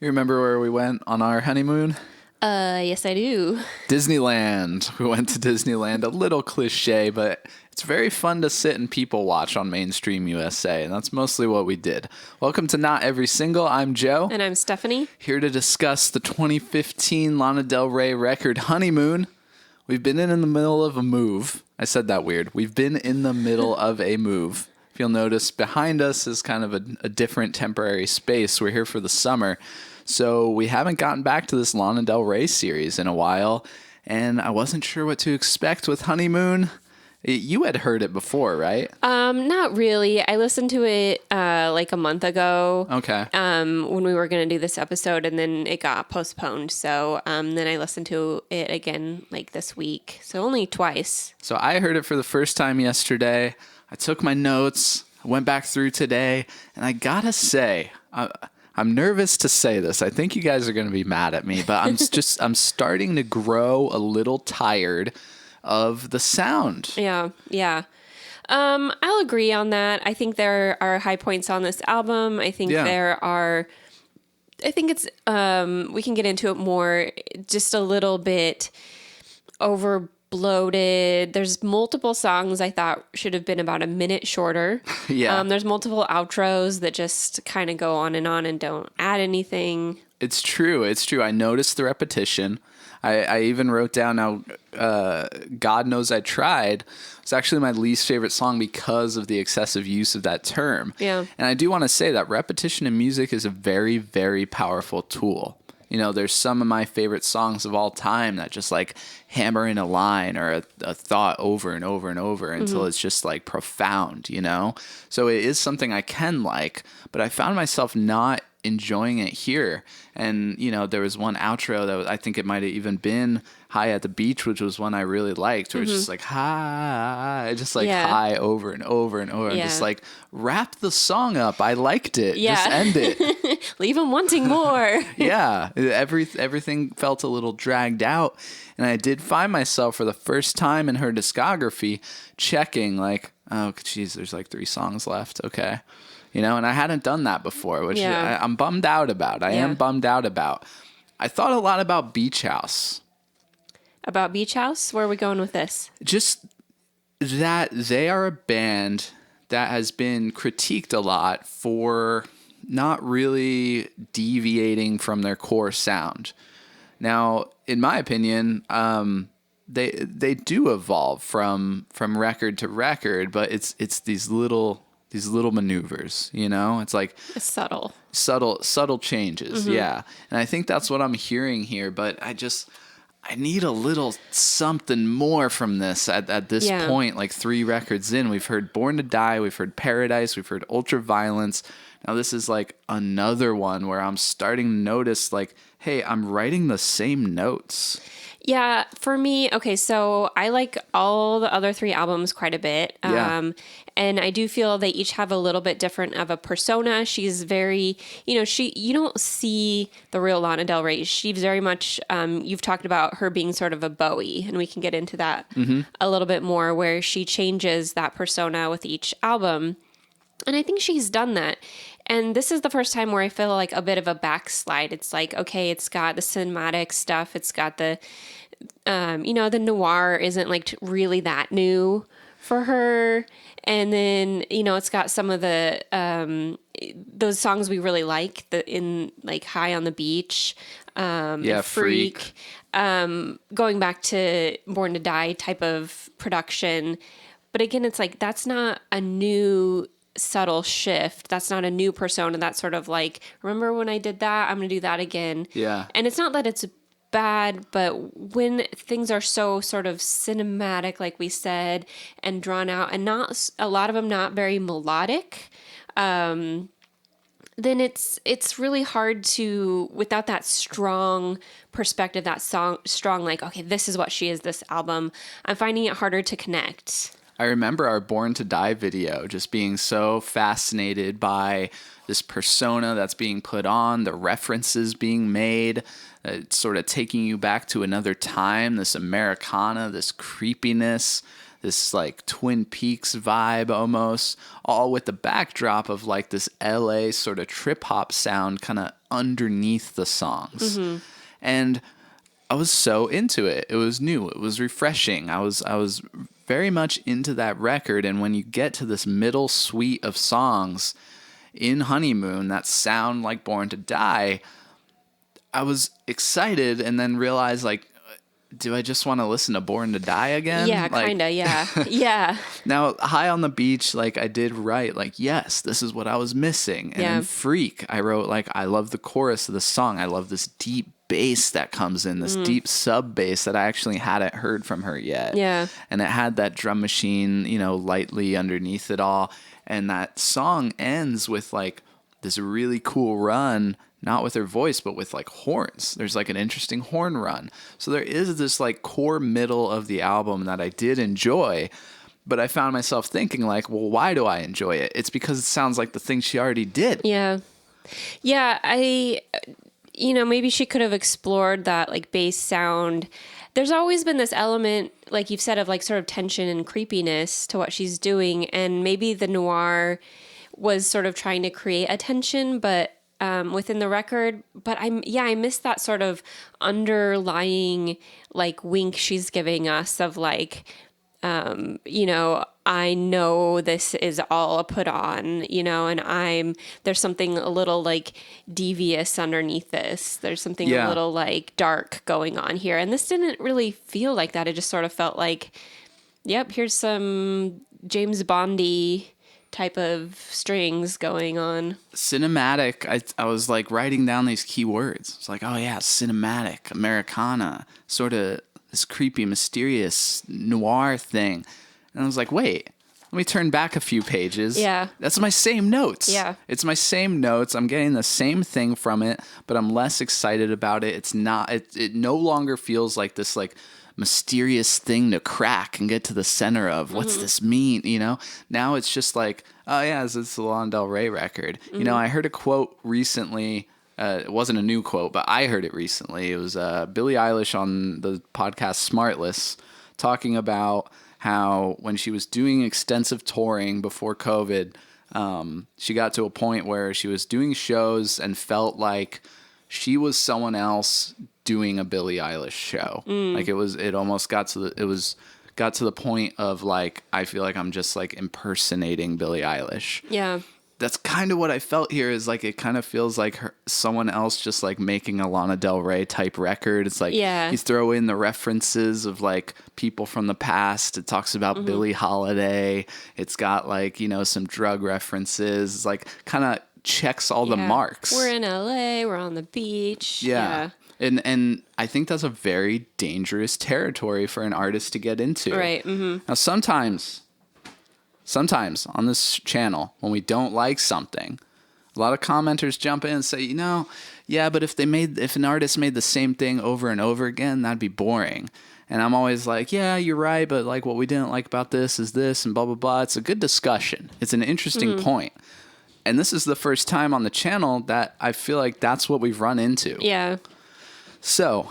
You remember where we went on our honeymoon? Yes, I do. Disneyland. We went to Disneyland. A little cliche, but it's very fun to sit and people watch on Mainstream USA, and that's mostly what we did. Welcome to Not Every Single. I'm Joe. And I'm Stephanie. Here to discuss the 2015 Lana Del Rey record, Honeymoon. We've been in the middle of a move. I said that weird. We've been in the middle of a move. If you'll notice, behind us is kind of a different temporary space. We're here for the summer. So we haven't gotten back to this Lana Del Rey series in a while, and I wasn't sure what to expect with Honeymoon. You had heard it before, right? Not really. I listened to it like a month ago. Okay. When we were going to do this episode, and then it got postponed. So then I listened to it again like this week. So only twice. So I heard it for the first time yesterday. I took my notes, I went back through today, and I gotta say, I'm nervous to say this. I think you guys are going to be mad at me, but I'm starting to grow a little tired of the sound. Yeah. I'll agree on that. I think there are high points on this album. I think it's, we can get into it more, just a little bit bloated. There's multiple songs I thought should have been about a minute shorter. Yeah. There's multiple outros that just kind of go on and don't add anything. It's true. I noticed the repetition. I even wrote down now, God Knows I Tried. It's actually my least favorite song because of the excessive use of that term. Yeah. And I do want to say that repetition in music is a very, very powerful tool. You know, there's some of my favorite songs of all time that just like hammer in a line or a thought over and over and over until it's just like profound, you know? So it is something I can like, but I found myself not enjoying it here. And, you know, there was one outro that I think it might have even been High at the Beach, which was one I really liked, where it's just like, high, just like high over and over and over. And just like, wrap the song up. I liked it. Yeah. Just end it. Leave them wanting more. Yeah. Everything felt a little dragged out. And I did find myself for the first time in her discography checking like, oh, geez, there's like 3 songs left. Okay. You know, and I hadn't done that before, which I'm bummed out about. I am bummed out about. I thought a lot about Beach House. About Beach House? Where are we going with this? Just that they are a band that has been critiqued a lot for not really deviating from their core sound. Now, in my opinion, they do evolve from record to record, but it's these little maneuvers, you know? It's like It's subtle changes. Yeah. And I think that's what I'm hearing here, but I need a little something more from this at this point, like 3 records in. We've heard Born to Die, we've heard Paradise, we've heard Ultraviolence. Now this is like another one where I'm starting to notice like, hey, I'm writing the same notes. Yeah, for me, okay, so I like all the other 3 albums quite a bit. And I do feel they each have a little bit different of a persona. She's very, you don't see the real Lana Del Rey. She's very much, you've talked about her being sort of a Bowie, and we can get into that a little bit more, where she changes that persona with each album. And I think she's done that. And this is the first time where I feel like a bit of a backslide. It's like, okay, it's got the cinematic stuff. It's got the, the noir isn't like really that new for her. And then, it's got some of the, those songs we really like, in like High on the Beach, Freak. Going back to Born to Die type of production. But again, it's like, that's not a new subtle shift. That's not a new persona. That's sort of like, remember when I did that? I'm going to do that again. Yeah. And it's not that it's bad, but when things are so sort of cinematic, like we said, and drawn out, and not a lot of them not very melodic, then it's really hard to, without that strong perspective, that strong like, okay, this is what she is, this album, I'm finding it harder to connect. I remember our Born to Die video, just being so fascinated by this persona that's being put on, the references being made, sort of taking you back to another time, this Americana, this creepiness, this like Twin Peaks vibe almost, all with the backdrop of like this LA sort of trip hop sound kind of underneath the songs. And I was so into it. It was new. It was refreshing. I was very much into that record. And when you get to this middle suite of songs in Honeymoon that sound like Born to Die, I was excited and then realized, like, do I just want to listen to Born to Die again? Yeah, like, kind of, yeah. Yeah. Now, High on the Beach, like, I did write, like, yes, this is what I was missing. And in Freak, I wrote, like, I love the chorus of the song. I love this deep bass that comes in, this deep sub bass that I actually hadn't heard from her yet. Yeah. And it had that drum machine, you know, lightly underneath it all. And that song ends with, like, this really cool run, not with her voice, but with like horns. There's like an interesting horn run. So there is this like core middle of the album that I did enjoy, but I found myself thinking like, well, why do I enjoy it? It's because it sounds like the thing she already did. Yeah. Yeah. Maybe she could have explored that like bass sound. There's always been this element, like you've said, of like sort of tension and creepiness to what she's doing. And maybe the noir was sort of trying to create a tension, but within the record. But I miss that sort of underlying like wink she's giving us of like, I know this is all a put on, and there's something a little like devious underneath this. There's something a little like dark going on here. And this didn't really feel like that. It just sort of felt like, yep, here's some James Bondy type of strings going on. Cinematic. I was like writing down these key words. It's like, oh yeah, cinematic, Americana, sort of this creepy, mysterious noir thing. And I was like, wait, let me turn back a few pages. Yeah. That's my same notes. Yeah. It's my same notes. I'm getting the same thing from it, but I'm less excited about it. It's not, it no longer feels like this like mysterious thing to crack and get to the center of. What's this mean? Now it's just like, oh yeah, it's the Lana Del Rey record. I heard a quote recently. It wasn't a new quote, but I heard it recently. It was Billie Eilish on the podcast Smartless talking about how when she was doing extensive touring before COVID, she got to a point where she was doing shows and felt like she was someone else doing a Billie Eilish show. Like it almost got to the point of like, I feel like I'm just like impersonating Billie Eilish. Yeah. That's kind of what I felt here, is like, it kind of feels like someone else just like making a Lana Del Rey type record. It's like, you throw in the references of like people from the past. It talks about Billie Holiday. It's got like, some drug references. It's like kind of checks all the marks. We're in LA, we're on the beach. Yeah. And I think that's a very dangerous territory for an artist to get into. Right. Now, sometimes on this channel, when we don't like something, a lot of commenters jump in and say, yeah, but if an artist made the same thing over and over again, that'd be boring. And I'm always like, yeah, you're right, but like what we didn't like about this is this and blah, blah, blah. It's a good discussion. It's an interesting point. And this is the first time on the channel that I feel like that's what we've run into. Yeah. So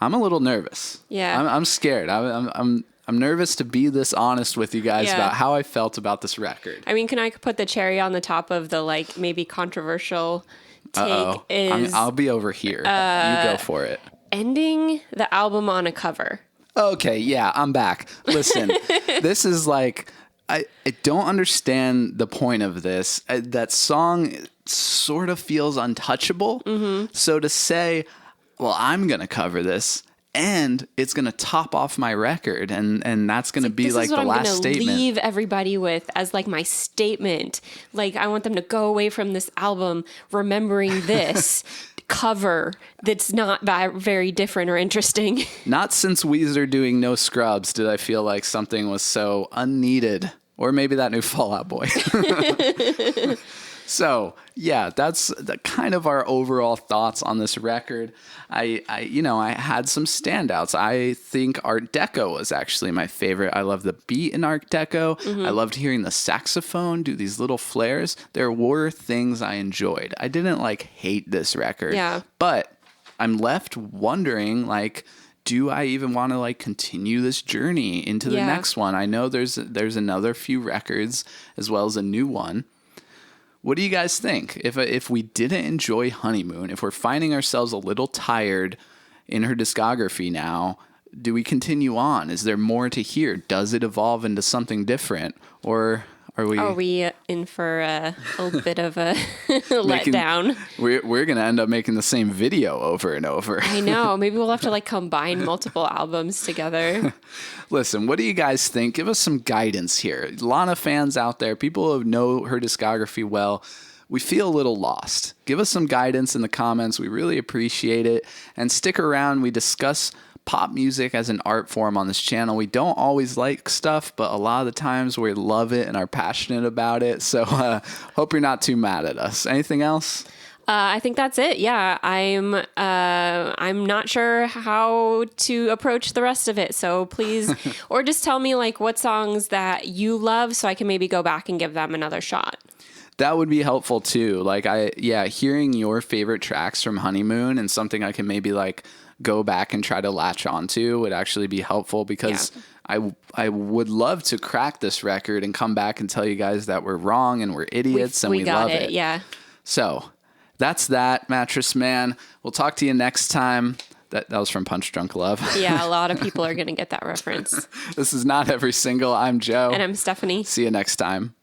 I'm a little nervous. Yeah. I'm scared. I'm nervous to be this honest with you guys about how I felt about this record. I mean, can I put the cherry on the top of the like maybe controversial take? I'll be over here. You go for it. Ending the album on a cover. Okay, yeah, I'm back. Listen, this is like, I don't understand the point of this. That song sort of feels untouchable. So to say, well, I'm going to cover this, and it's going to top off my record, and that's going to be like the last statement. This is what I'm going to leave everybody with as like my statement. Like, I want them to go away from this album remembering this cover that's not very different or interesting. Not since Weezer doing No Scrubs did I feel like something was so unneeded. Or maybe that new Fall Out Boy. So, yeah, that's kind of our overall thoughts on this record. I had some standouts. I think Art Deco was actually my favorite. I love the beat in Art Deco. I loved hearing the saxophone do these little flares. There were things I enjoyed. I didn't hate this record. Yeah. But I'm left wondering, do I even want to like continue this journey into the next one? I know there's another few records as well as a new one. What do you guys think? If we didn't enjoy Honeymoon, if we're finding ourselves a little tired in her discography now, do we continue on? Is there more to hear? Does it evolve into something different? Or are we in for a little bit of a letdown? We're going to end up making the same video over and over. I know. Maybe we'll have to like combine multiple albums together. Listen, what do you guys think? Give us some guidance here. Lana fans out there, people who know her discography well, we feel a little lost. Give us some guidance in the comments. We really appreciate it. And stick around. We discuss pop music as an art form on this channel. We don't always like stuff, but a lot of the times we love it and are passionate about it. So hope you're not too mad at us. Anything else? I think that's it. Yeah, I'm not sure how to approach the rest of it. So please, or just tell me like what songs that you love so I can maybe go back and give them another shot. That would be helpful too. Like hearing your favorite tracks from Honeymoon and something I can maybe like go back and try to latch onto would actually be helpful, because I would love to crack this record and come back and tell you guys that we're wrong and we're idiots and we love it. Yeah. So that's that, Mattress Man. We'll talk to you next time. That was from Punch Drunk Love. Yeah, a lot of people are going to get that reference. This is Not Every Single. I'm Joe. And I'm Stephanie. See you next time.